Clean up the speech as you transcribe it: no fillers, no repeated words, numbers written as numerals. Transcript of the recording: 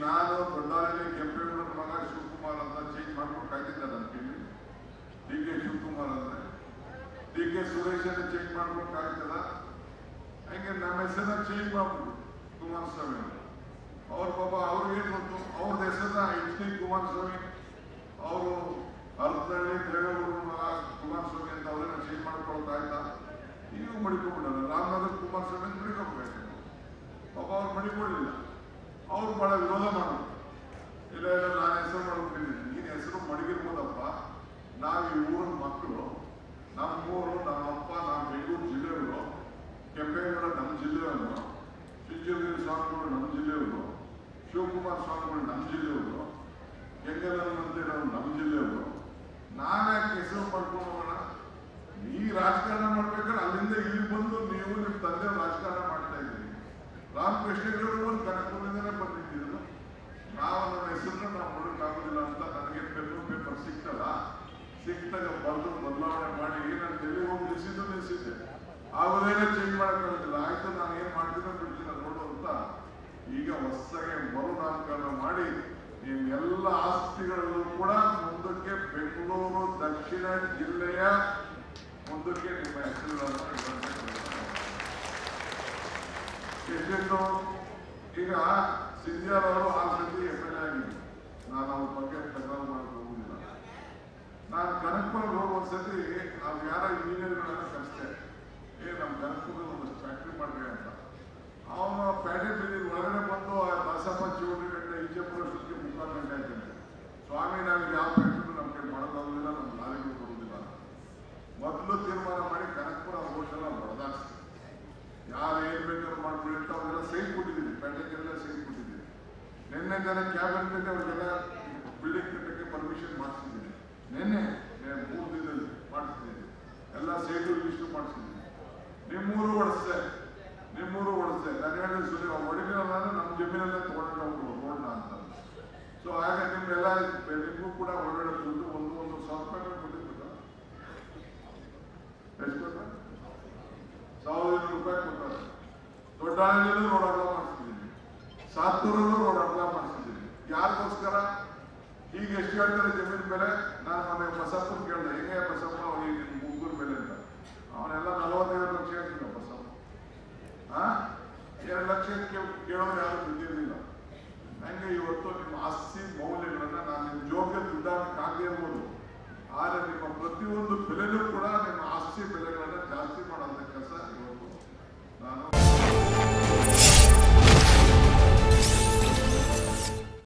ನಾನು ದೊಡ್ಡಾರಳ್ಳಿ ಕೆಂಪೇಗೌಡರ ಮಗ ಶಿವಕುಮಾರ್ ಅಂತ ಚೇಂಜ್ ಮಾಡ್ಕೊಂಡು ಕಾಯ್ತಿದ್ದ ನನ್ನ ಕಿವಿ. DK ಶಿವಕುಮಾರ್ ಅಂದ್ರೆ DK ಸುರೇಶ್ ಅಂತ ಚೇಂಜ್ ಮಾಡ್ಕೊಂಡು ಕಾಯ್ತದ. ಹಂಗೆ ನಮ್ಮ ಹೆಸರನ್ನ ಚೇಂಜ್ ಮಾಡ್ಬಿಟ್ಟು ಕುಮಾರಸ್ವಾಮಿ ಅವ್ರ ಪಾಪ ಅವ್ರಿಗೇನು ಗೊತ್ತು, ಅವ್ರದ್ದು ಹೆಸರನ್ನ HD ಕುಮಾರಸ್ವಾಮಿ, ಅವರು ಅರ್ಧಳ್ಳಿ ದೇವೇಗೌಡರ ಮಗ ಕುಮಾರಸ್ವಾಮಿ ಅಂತ ಅವ್ರನ್ನ ಚೇಂಜ್ ಮಾಡ್ಕೊಳ್ತಾ ಇದ್ದ. ಈಗ ಮಡಿಕೊಂಡ್ಬಿಡಲ್ಲ, ರಾಮನಗರ ಕುಮಾರಸ್ವಾಮಿ ಅಂತ ಮಡಿಕೋಬೇಕು. ಪಾಪ ಅವ್ರು ಮಡಿಕೊಳ್ಳಿಲ್ಲ, ಅವ್ರು ಬಹಳ ವಿರೋಧ ಮಾಡೋದು. ಇಲ್ಲ ಇಲ್ಲ ನಾನು ಹೆಸರು ಮಾಡ್ಕೊಂಡಿದ್ದೀನಿ, ನೀನು ಹೆಸರು ಮಡಗಿರ್ಬೋದಪ್ಪ, ನಾವು ಈ ಊರಿನ ಮಕ್ಕಳು, ನಮ್ಮೂರು, ನಮ್ಮ ಅಪ್ಪ, ನಾವು ಬೆಂಗಳೂರು ಜಿಲ್ಲೆಯವರು, ಕೆಂಪೇಗೌಡ ನಮ್ಮ ಜಿಲ್ಲೆಯವರು, ಸಿಂಚುಗಿರಿ ಸ್ವಾಮಿಗಳು ನಮ್ಮ ಜಿಲ್ಲೆಯವರು, ಶಿವಕುಮಾರ್ ಸ್ವಾಮಿಗಳು ನಮ್ಮ ಜಿಲ್ಲೆಯವರು, ಕೆಂಗಲಮಂತ್ರಿಗಳು ನಮ್ಮ ಜಿಲ್ಲೆಯವರು, ನಾವ್ಯಾಕೆ ಹೆಸರು ಮಾಡ್ಕೊಂಡು ಹೋಗೋಣ? ಈ ರಾಜಕಾರಣ ಮಾಡ್ಬೇಕಾದ್ರೆ ಅಲ್ಲಿಂದ ಇಲ್ಲಿ ಬಂದು ನೀವು ನಿಮ್ಮ ತಂದೆ ರಾಜಕಾರಣ ಮಾಡ್ತಾ ಇದ್ದೀರಿ. ರಾಮಕೃಷ್ಣಗಳು ಒಂದು ಕನಕಪುರದಿಂದಲೇ ಬಂದಿದ್ದಿದ್ರು. ನಾವು ನಮ್ಮ ಹೆಸರನ್ನ ನಾವು ನೋಡೋಕ್ಕಾಗೋದಿಲ್ಲ ಅಂತ ನನಗೆ ಪೇಪರ್ ಸಿಕ್ತಲ್ಲ, ಸಿಕ್ತಾಗ ಬರೆದು ಬದಲಾವಣೆ ಮಾಡಿ ನಾನು ಡೆಲ್ಲಿ ಹೋಗಿ ನಿಲ್ಸಿದ್ದೆ. ಆಗೋದೇನೋ ಚೇಂಜ್ ಮಾಡೋಕ್ಕಾಗೋದಿಲ್ಲ. ಆಯ್ತು ನಾನು ಏನು ಮಾಡ್ತೀನೋ ಬಿಡ್ತೀನೋ ನೋಡು ಅಂತ ಈಗ ಹೊಸಗೆ ಮರುನಾಮಕರಣ ಮಾಡಿ ನಿಮ್ಮೆಲ್ಲ ಆಸ್ತಿಗಳಲ್ಲೂ ಕೂಡ ಮುಂದಕ್ಕೆ ಬೆಂಗಳೂರು ದಕ್ಷಿಣ ಜಿಲ್ಲೆಯ ಮುಂದಕ್ಕೆ ನಿಮ್ಮ ಹೆಸರುಗಳನ್ನು ಎಷ್ಟೆಂದು ಈಗ ಸಿಂಧಿಯಾರ್ ಅವರು 6 ಸತಿ MLA ಆಗಿದ್ರು. ನಾನು ಅವ್ರ ಬಗ್ಗೆ ತಕರಾರು ಮಾಡಕ್ಕೆ ಹೋಗುದಿಲ್ಲ. ನಾನು ಕನಕಪುರ ಹೋಗಿ ಒಂದ್ಸತಿ ನಾವು ಯಾರ ಇಂಜಿನಿಯರ್ಗಳನ್ನ ಕರೆಸ್ತೆ, ನಮ್ಮ ಕನಕಪುರದಲ್ಲಿ ಒಂದು ಫ್ಯಾಕ್ಟ್ರಿ ಮಾಡ್ರಿ ಅಂತ. ಅವನು ಪ್ಯಾಟೆ ಬೀದಿ ಒಳಗಡೆ ಬಂದು ಬಸಪ್ಪ ಚೌಟ್ರಿ ಗಂಟೆ ಈಚೆಪುರ ಸುತ್ತಿ 3 ಗಂಟೆ ಆಯ್ತಂತೆ. ಸ್ವಾಮಿ ನಾವಿಗೆ ಯಾವ ಫ್ಯಾಕ್ಟ್ರಿ ನಮ್ಮ ಕೈ ಮಾಡೋಕ್ಕಾಗೋದಿಲ್ಲ, ನಮ್ಮ ಲಾರಿಗಳು ಕೊಡುವುದಿಲ್ಲ. ಮೊದಲು ತೀರ್ಮಾನ ಮಾಡಿ ಕನಕಪುರ ರೋಡ್ನೆಲ್ಲ ಬಡದಾಕ್ಸ್ತೀವಿ, ಯಾರು ಏನ್ ಬೇಕಾದ್ರೂ ಮಾಡ್ಬಿಡಿ ಅಂತ ಅವ್ರಿಗೆಲ್ಲ ಸೈಟ್ ಕೊಟ್ಟಿದ್ದೀವಿ, ಪ್ಯಾಟೆಗೆಲ್ಲ ಸೈಟ್ ಕೊಟ್ಟಿದ್ದೀವಿ. ನಿನ್ನೆ ಜನ ಕ್ಯಾಬಿನೆಟ್ ಅವ್ರಿಗೆಲ್ಲ ಬಿಲ್ಡಿಂಗ್ ಕಟ್ಟಕ್ಕೆ ಪರ್ಮಿಷನ್ ಮಾಡಿಸಿದ್ದೀನಿ. ನಿನ್ನೆ 3 ದಿನದಲ್ಲಿ ಮಾಡಿಸಿದ್ದೀನಿ, ಎಲ್ಲ ಸೈಟು ಲಿಸ್ಟು ಮಾಡಿಸಿದ್ದೀನಿ. ನಿಮ್ಮೂರು ಓಡಿಸ್ದೆ ನಾನು ಹೇಳಿದ ಸುರಿ ಹೊಡಿನಲ್ಲ, ನಮ್ಮ ಜಮೀನಲ್ಲೇ ತಗೊಂಡು ಹೋಗ್ಬೋದು ರೋಡ್ನ ಅಂತ. ಸೊ ಹಾಗೆ ನಿಮ್ಮೆಲ್ಲ ನಿಮಗೂ ಕೂಡ ಹೊರಗಡೆ ದುಡ್ಡು 1,000 ರೂಪಾಯಿ ಕೊಟ್ಟಿರ್ಬೇಕು. ಎಷ್ಟು ಕೊಟ್ಟ? 1,200 ರೂಪಾಯಿ ಕೊಟ್ಟಾರೆ. ದೊಡ್ಡಾಳಿನಲ್ಲೂ ರೋಡ್ ಅಗಲ ಮಾಡಿಸ್ತಿದ್ದೀನಿ, ಸಾತ್ತೂರಲ್ಲೂ ರೋಡ್ ಅಗಲ ಮಾಡಿಸ್ತಿದ್ದೀನಿ. ಯಾರಿಗೋಸ್ಕರ? ಈಗ ಎಷ್ಟು ಹೇಳ್ತಾರೆ ಜಮೀನ್ ಬೆಲೆ? ನಾನು ಮೊನ್ನೆ ಬಸಪ್ಪನ ಕೇಳಿದೆ, ಹೆಂಗೆ ಬಸಪ್ಪ ಈಗ 3 ಬೆಲೆ ಅಂತ. ಅವನೆಲ್ಲ 45 ಲಕ್ಷ ಹೇಳ್ತಿದ್ದ ಬಸಪ್ಪ. 2 ಲಕ್ಷ ಕೇಳೋರು ಯಾರು ಬಿದ್ದಿರಲಿಲ್ಲ. ಹಂಗೆ ಇವತ್ತು ನಿಮ್ಮ ಆಸ್ತಿ ಮೌಲ್ಯಗಳನ್ನ ನಾನು ನಿಮ್ಮ ಜೋಬ್ಗೆ ದುಡ್ಡಾಗದೇ ಇರ್ಬೋದು, ಆದರೆ ನಿಮ್ಮ ಪ್ರತಿಯೊಂದು ಬೆಲೆನೂ ಕೂಡ ನಿಮ್ಮ ಆಸ್ತಿ ಬೆಲೆಗಳನ್ನ ಜಾಸ್ತಿ ಮಾಡೋಂಥ ಕೆಲಸ ಇವತ್ತು ನಾನು